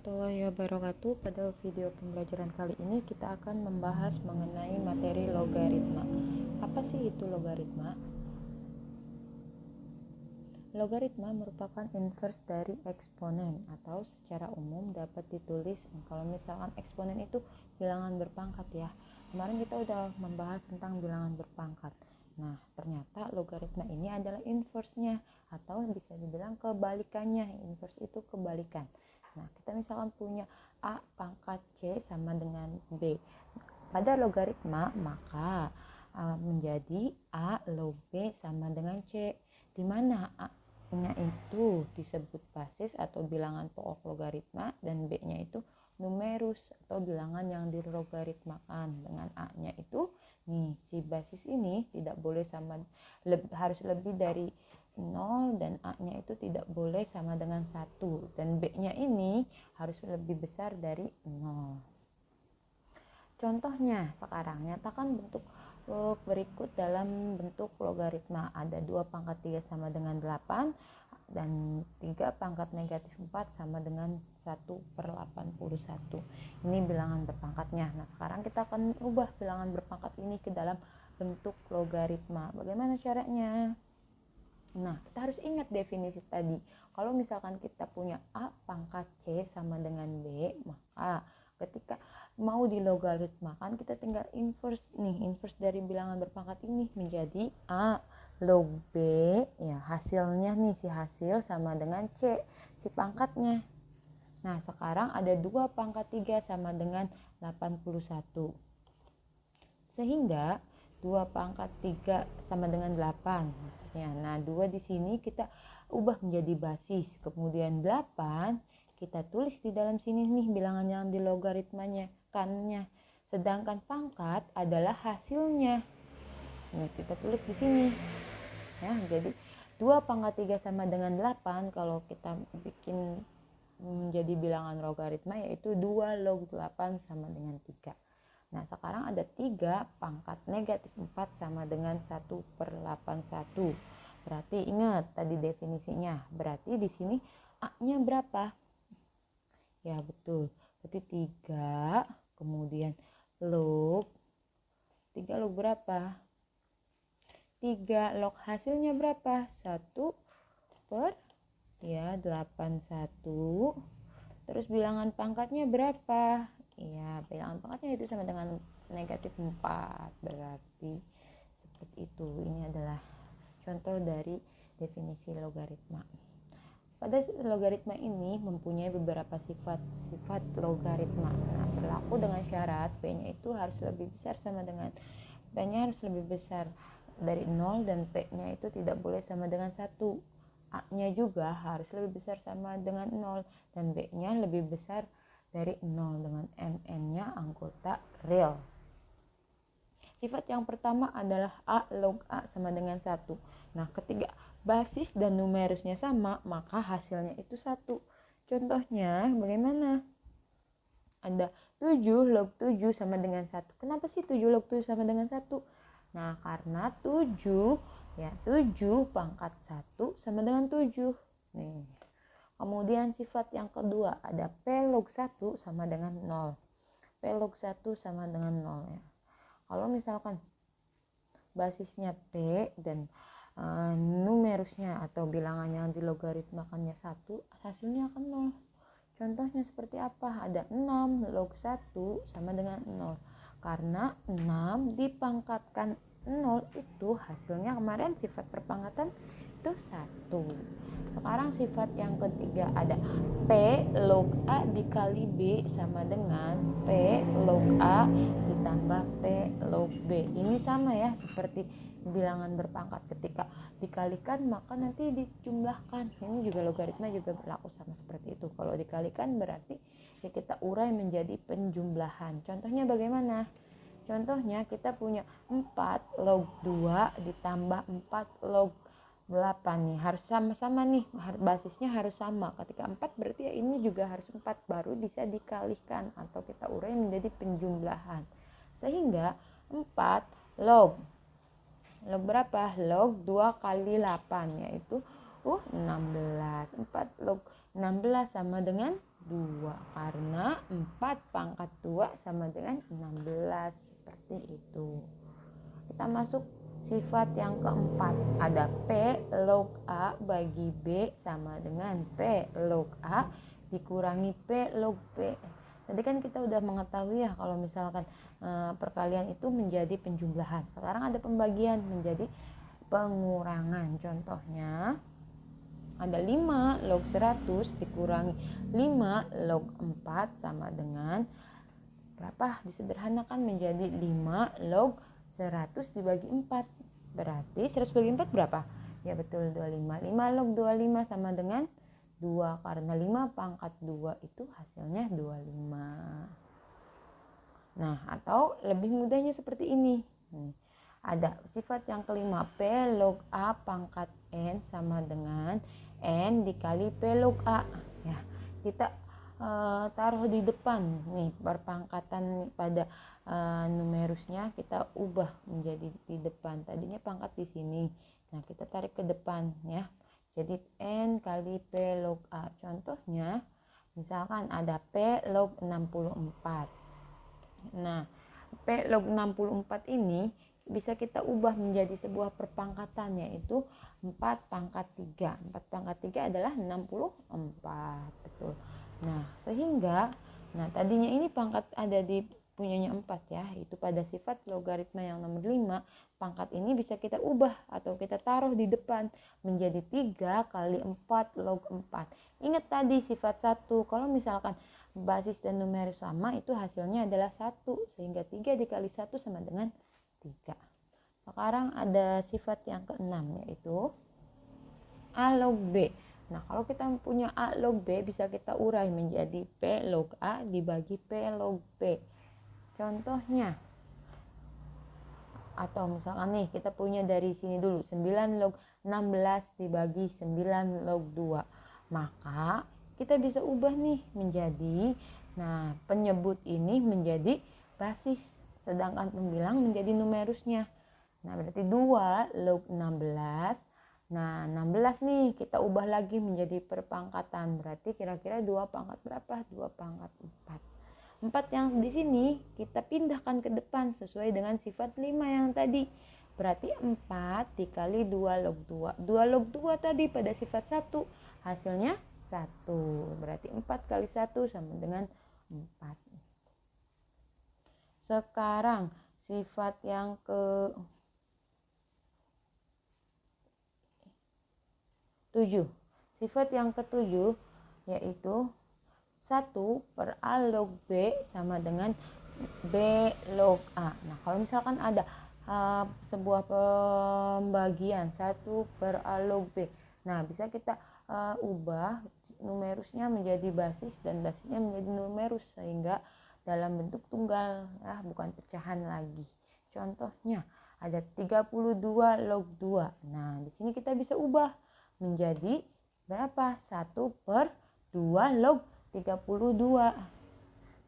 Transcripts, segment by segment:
warahmatullahi wabarakatuh. Pada video pembelajaran kali ini kita akan membahas mengenai materi logaritma. Apa sih itu logaritma? Logaritma merupakan inverse dari eksponen atau secara umum dapat ditulis kalau misalkan eksponen itu bilangan berpangkat ya. Kemarin kita udah membahas tentang bilangan berpangkat. Nah, ternyata logaritma ini adalah inverse-nya atau bisa dibilang kebalikannya. Inverse itu kebalikan. Nah, kita misalkan punya A pangkat C sama dengan B. Pada logaritma maka menjadi A log B sama dengan C, di mana A-nya itu disebut basis atau bilangan pokok logaritma dan B-nya itu numerus atau bilangan yang dilogaritmakan. Dengan A-nya itu nih, si basis ini tidak boleh harus lebih dari 0 dan A-nya itu tidak boleh sama dengan 1 dan B-nya ini harus lebih besar dari 0. Contohnya sekarang nyatakan bentuk berikut dalam bentuk logaritma. Ada 2 pangkat 3 sama dengan 8 dan 3 pangkat negatif 4 sama dengan 1/81. Ini bilangan berpangkatnya. Nah, sekarang kita akan ubah bilangan berpangkat ini ke dalam bentuk logaritma. Bagaimana caranya? Nah, kita harus ingat definisi tadi. Kalau misalkan kita punya A pangkat C sama dengan B, maka ketika mau dilogaritmakan kita tinggal inverse nih. Inverse dari bilangan berpangkat ini menjadi A log B, ya hasilnya nih, si hasil sama dengan C, si pangkatnya. Nah, sekarang ada 2 pangkat 3 sama dengan 81. Sehingga 2 pangkat 3 sama dengan 8. Ya, nah 2 di sini kita ubah menjadi basis. Kemudian 8 kita tulis di dalam sini nih bilangan yang dilogaritmanya kannya. Sedangkan pangkat adalah hasilnya. Nah, kita tulis di sini. Ya, jadi 2 pangkat 3 sama dengan 8 kalau kita bikin menjadi bilangan logaritma yaitu 2 log 8 sama dengan 3. Nah, sekarang ada 3 pangkat negatif 4 sama dengan 1/81. Berarti ingat tadi definisinya. Berarti di sini A-nya berapa? Ya, betul. Berarti 3 kemudian log 3 log berapa? 3 log hasilnya berapa? 1/81. Terus bilangan pangkatnya berapa? Ya, bilangan pangkatnya itu sama dengan negatif 4. Berarti seperti itu. Ini adalah contoh dari definisi logaritma. Pada logaritma ini mempunyai beberapa sifat logaritma. Nah, berlaku dengan syarat P-nya itu harus lebih besar sama dengan P-nya harus lebih besar dari 0 dan P-nya itu tidak boleh sama dengan 1. A-nya juga harus lebih besar sama dengan 0 dan B-nya lebih besar dari 0 dengan MN-nya anggota real. Sifat yang pertama adalah A log A sama dengan 1. Nah, ketika basis dan numerusnya sama, maka hasilnya itu 1. Contohnya bagaimana? Ada 7 log 7 sama dengan 1. Kenapa sih 7 log 7 sama dengan 1? Nah, karena 7 pangkat 1 sama dengan 7. Nih. Kemudian sifat yang kedua ada P log 1 sama dengan 0. P log 1 sama dengan 0 ya. Kalau misalkan basisnya P dan numerusnya atau bilangan yang dilogaritmakannya 1, hasilnya akan 0. Contohnya seperti apa? Ada 6 log 1 sama dengan 0. Karena 6 dipangkatkan 0 itu hasilnya kemarin sifat perpangkatan itu 1. Sekarang sifat yang ketiga ada P log A dikali B sama dengan P log A ditambah P log B. Ini sama ya seperti bilangan berpangkat, ketika dikalikan maka nanti dijumlahkan. Ini juga logaritma juga berlaku sama seperti itu. Kalau dikalikan berarti ya kita urai menjadi penjumlahan. Contohnya bagaimana? Contohnya kita punya 4 log 2 ditambah 4 log 8 nih, harus sama-sama nih, basisnya harus sama. Ketika 4 berarti ya ini juga harus 4, baru bisa dikalikan atau kita urai menjadi penjumlahan. Sehingga 4 log berapa? Log 2 kali 8 yaitu 16. 4 log 16 sama dengan 2 karena 4 pangkat 2 sama dengan 16, seperti itu. Kita masuk sifat yang keempat, ada P log A bagi B sama dengan P log A dikurangi P log P. Tadi kan kita udah mengetahui ya kalau misalkan perkalian itu menjadi penjumlahan. Sekarang ada pembagian menjadi pengurangan. Contohnya ada 5 log 100 dikurangi 5 log 4 sama dengan berapa? Disederhanakan menjadi 5 log 100 dibagi 4. Berarti 100 bagi 4 berapa? Ya betul, 25. 5 log 25 sama dengan 2 karena 5 pangkat 2 itu hasilnya 25. Nah, atau lebih mudahnya seperti ini. Ada sifat yang kelima, P log A pangkat N sama dengan N dikali P log A. Ya, kita taruh di depan nih perpangkatan pada numerusnya kita ubah menjadi di depan. Tadinya pangkat di sini. Nah, kita tarik ke depan ya. Jadi N kali P log A. Contohnya misalkan ada P log 64. Nah, P log 64 ini bisa kita ubah menjadi sebuah perpangkatan, yaitu 4 pangkat 3. 4 pangkat 3 adalah 64. Betul. Nah, sehingga tadinya ini pangkat ada di punyanya 4 ya, itu pada sifat logaritma yang nomor 5, pangkat ini bisa kita ubah atau kita taruh di depan menjadi 3 kali 4 log 4. Ingat tadi sifat 1, kalau misalkan basis dan numeris sama itu hasilnya adalah 1, sehingga 3 dikali 1 sama dengan 3. Sekarang ada sifat yang keenam, yaitu A log B. Nah, kalau kita punya A log B bisa kita urai menjadi P log A dibagi P log B. Contohnya, atau misalkan nih kita punya dari sini dulu 9 log 16 dibagi 9 log 2. Maka kita bisa ubah nih menjadi, penyebut ini menjadi basis, sedangkan pembilang menjadi numerusnya. Nah, berarti 2 log 16. Nah, 16 nih kita ubah lagi menjadi perpangkatan. Berarti kira-kira 2 pangkat berapa? 2 pangkat 4. 4 yang di sini kita pindahkan ke depan sesuai dengan sifat 5 yang tadi. Berarti 4 dikali 2 log 2. 2 log 2 tadi pada sifat 1. Hasilnya 1. Berarti 4 kali 1 sama dengan 4. Sekarang sifat yang ke 7. Sifat yang ke-7 yaitu 1 per A log B sama dengan B log A. Nah, kalau misalkan ada sebuah pembagian 1 per A log B. Nah, bisa kita ubah numerusnya menjadi basis dan basisnya menjadi numerus sehingga dalam bentuk tunggal ya, bukan pecahan lagi. Contohnya ada 32 log 2. Nah, di sini kita bisa ubah menjadi berapa? 1 per 2 log 32.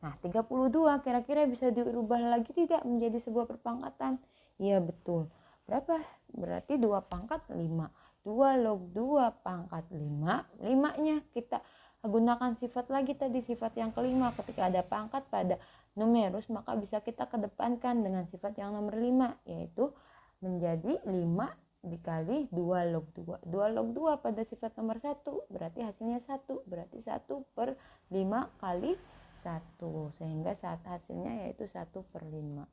Nah, 32 kira-kira bisa dirubah lagi tidak menjadi sebuah perpangkatan? Iya, betul. Berapa? Berarti 2 pangkat 5. 2 log 2 pangkat 5. 5-nya kita gunakan sifat lagi tadi, sifat yang kelima. Ketika ada pangkat pada numerus, maka bisa kita kedepankan dengan sifat yang nomor 5, yaitu menjadi 5 dikali 2 log 2. 2 log 2 pada sifat nomor 1, berarti hasilnya 1. Berarti 1 per 5 kali 1. Sehingga saat hasilnya yaitu 1 per 5.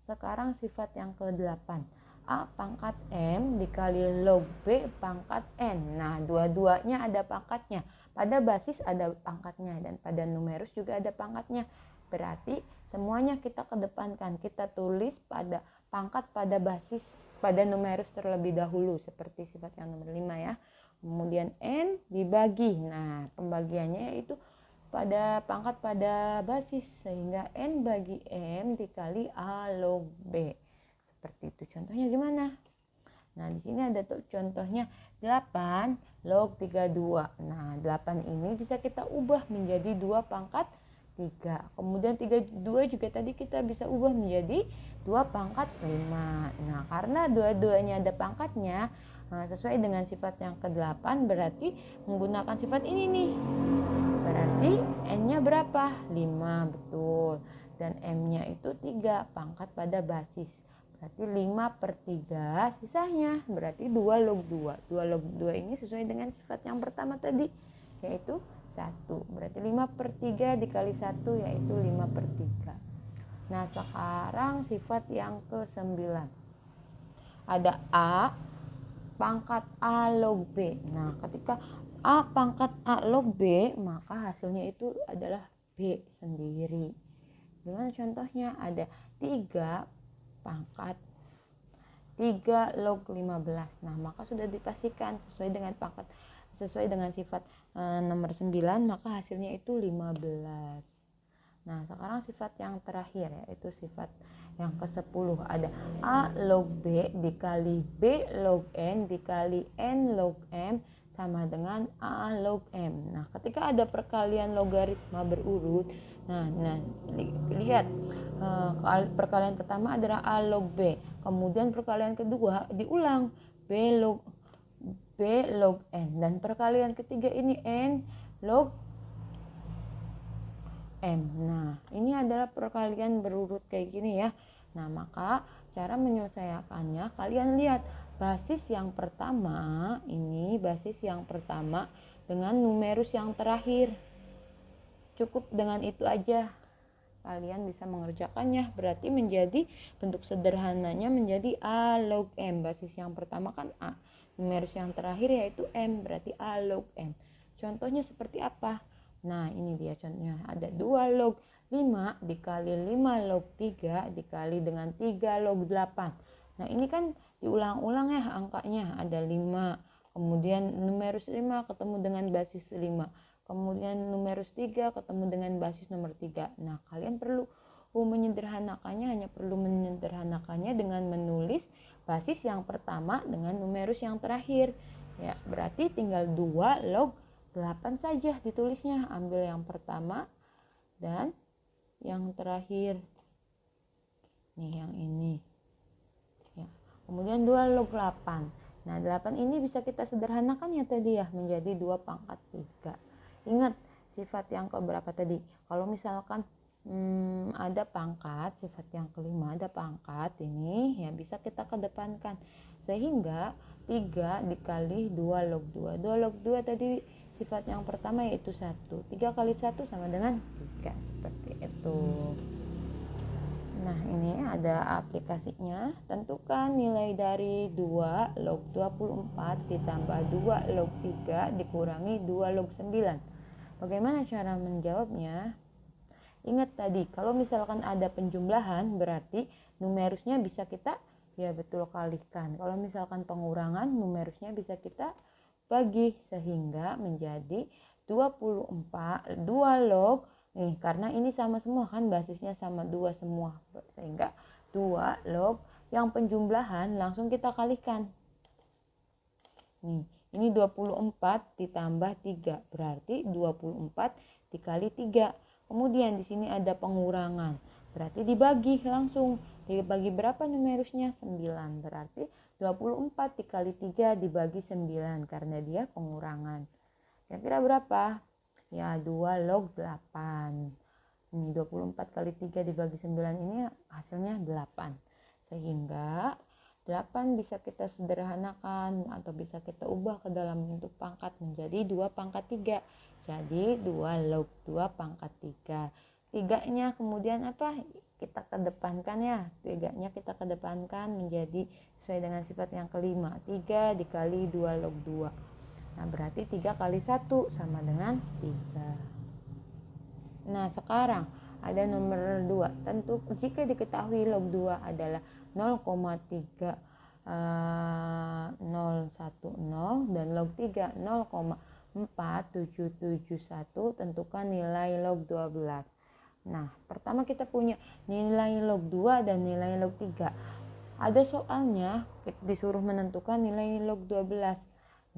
Sekarang sifat yang ke-8. A pangkat M dikali log B pangkat N. Nah, dua-duanya ada pangkatnya. Pada basis ada pangkatnya dan pada numerus juga ada pangkatnya. Berarti semuanya kita kedepankan. Kita tulis pada pangkat pada basis pada numerus terlebih dahulu seperti sifat yang nomor 5 ya. Kemudian N dibagi. Nah, pembagiannya yaitu pada pangkat pada basis sehingga N bagi M dikali A log B. Seperti itu. Contohnya gimana? Nah, di sini ada tuh contohnya 8 log 32. Nah, 8 ini bisa kita ubah menjadi 2 pangkat 3. Kemudian 32 juga tadi kita bisa ubah menjadi 2 pangkat 5. Nah, karena dua-duanya ada pangkatnya, sesuai dengan sifat yang ke-8 berarti menggunakan sifat ini nih. Berarti berapa? 5, betul. Dan M-nya itu 3, pangkat pada basis. Berarti 5/3 sisanya. Berarti 2 log 2. 2 log 2 ini sesuai dengan sifat yang pertama tadi, yaitu 1. Berarti 5/3 dikali 1 yaitu 5/3. Nah, sekarang sifat yang ke-9. Ada A pangkat A log B. Nah, ketika A pangkat A log B, maka hasilnya itu adalah B sendiri. Gimana contohnya? Ada 3 pangkat 3 log 15. Nah, maka sudah dipastikan sesuai dengan sifat nomor 9, maka hasilnya itu 15. Nah, sekarang sifat yang terakhir, yaitu sifat yang ke-10. Ada A log B dikali B log N dikali N log M sama dengan A log M. Nah, ketika ada perkalian logaritma berurut, nah lihat, perkalian pertama adalah A log B. Kemudian perkalian kedua diulang B log N. Dan perkalian ketiga ini N log M. Nah, ini adalah perkalian berurut kayak gini ya. Nah, maka cara menyelesaikannya, kalian lihat basis yang pertama, ini basis yang pertama dengan numerus yang terakhir. Cukup dengan itu aja kalian bisa mengerjakannya. Berarti menjadi bentuk sederhananya menjadi A log M. Basis yang pertama kan A, numerus yang terakhir yaitu M, berarti A log M. Contohnya seperti apa? Nah, ini dia contohnya. Ada 2 log 5 dikali 5 log 3 dikali dengan 3 log 8. Nah, ini kan diulang-ulang ya angkanya. Ada 5, kemudian numerus 5 ketemu dengan basis 5. Kemudian numerus 3 ketemu dengan basis nomor 3. Nah, kalian perlu menyederhanakannya, dengan menulis basis yang pertama dengan numerus yang terakhir. Ya, berarti tinggal 2 log 8 saja ditulisnya. Ambil yang pertama dan yang terakhir. Nih, yang ini. Ya. Kemudian 2 log 8. Nah, 8 ini bisa kita sederhanakan ya tadi ya, menjadi 2 pangkat 3. Ingat sifat yang keberapa tadi? Kalau misalkan ada pangkat, sifat yang kelima ada pangkat, ini ya bisa kita kedepankan. Sehingga 3 dikali 2 log 2. 2 log 2 tadi sifat yang pertama yaitu 1. 3 kali 1 sama dengan 3. Seperti itu. Nah, ini ada aplikasinya. Tentukan nilai dari 2 log 24 ditambah 2 log 3 dikurangi 2 log 9. Bagaimana cara menjawabnya? Ingat tadi, kalau misalkan ada penjumlahan berarti numerusnya bisa kita betul kalikan. Kalau misalkan pengurangan, numerusnya bisa kita bagi sehingga menjadi 2 log nih, karena ini sama semua kan, basisnya sama 2 semua, sehingga 2 log yang penjumlahan langsung kita kalikan. Nih, ini 24 ditambah 3 berarti 24 dikali 3. Kemudian di sini ada pengurangan, berarti dibagi langsung. Dibagi berapa numerusnya? 9. Berarti 24 dikali 3 dibagi 9 karena dia pengurangan. Kira-kira berapa? Ya, 2 log 8. Ini 24 kali 3 dibagi 9 ini hasilnya 8. Sehingga 8 bisa kita sederhanakan atau bisa kita ubah ke dalam bentuk pangkat menjadi 2 pangkat 3. Jadi 2 log 2 pangkat 3. 3-nya kemudian apa? Kita kedepankan ya. 3-nya kita kedepankan menjadi sesuai dengan sifat yang kelima. 3 dikali 2 log 2. Nah, berarti 3 kali 1 sama dengan 3. Nah, sekarang ada nomor 2. Tentu jika diketahui log 2 adalah 0,3010 dan log 3 0,4771, tentukan nilai log 12. Nah, pertama kita punya nilai log 2 dan nilai log 3. Ada soalnya disuruh menentukan nilai log 12.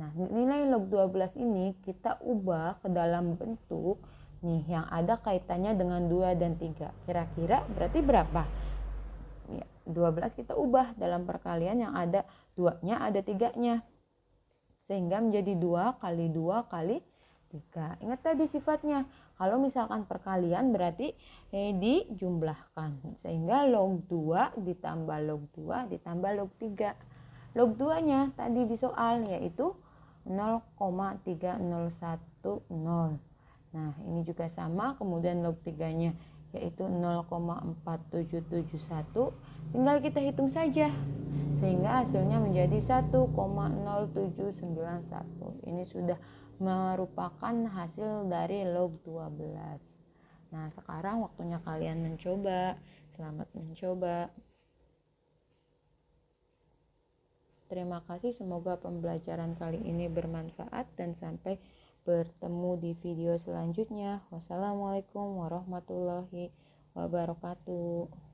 Nah, nilai log 12 ini kita ubah ke dalam bentuk nih yang ada kaitannya dengan 2 dan 3. Kira-kira berarti berapa? Ya, 12 kita ubah dalam perkalian yang ada 2-nya ada 3-nya. Sehingga menjadi 2 kali 2 kali 3. Ingat tadi sifatnya, kalau misalkan perkalian berarti dijumlahkan, sehingga log 2 ditambah log 2 ditambah log 3. Log 2 nya tadi di soal yaitu 0,3010. Nah ini juga sama, kemudian log 3 nya yaitu 0,4771, tinggal kita hitung saja sehingga hasilnya menjadi 1,0791. Ini sudah merupakan hasil dari log 12. Nah sekarang waktunya kalian mencoba. Selamat mencoba. Terima kasih, semoga pembelajaran kali ini bermanfaat dan sampai bertemu di video selanjutnya. Wassalamualaikum warahmatullahi wabarakatuh.